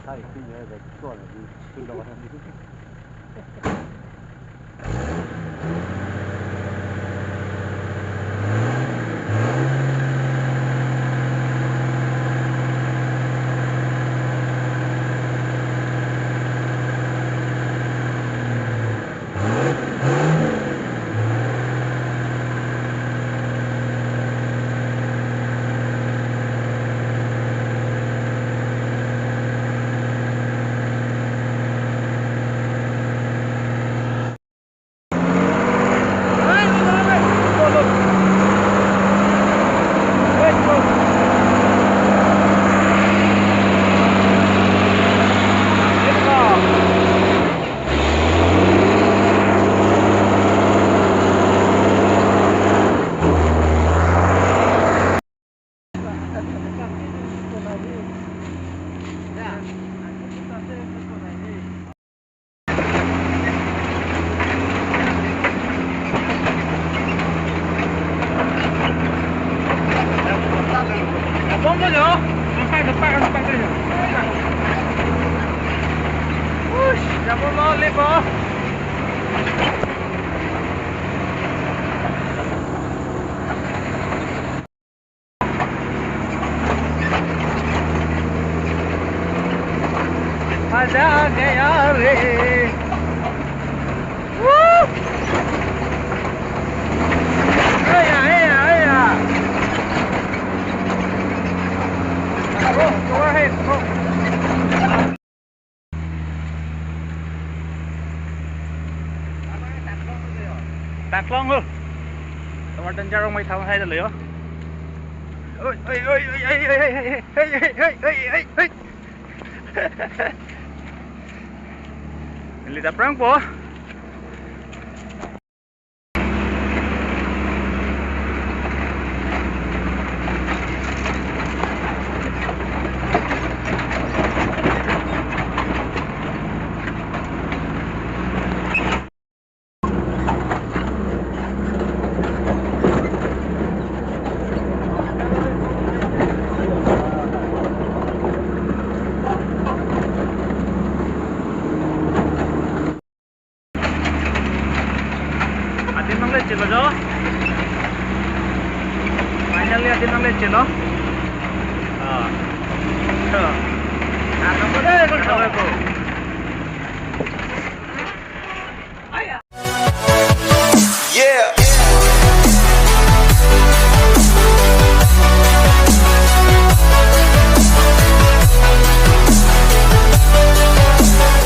Sai, quindi è suona di sulla Siamo molli po'. मजा आ गया रे। Go ahead, go. Tạt lon luôn. Tao mà trên cha rong mày thao hay là liệu. Ôi ôi ôi ôi ôi ôi ôi ôi ôi. Lihat perang po. Chilo jo. Finally atin ang leche no. Ah. Ano ko dai ko.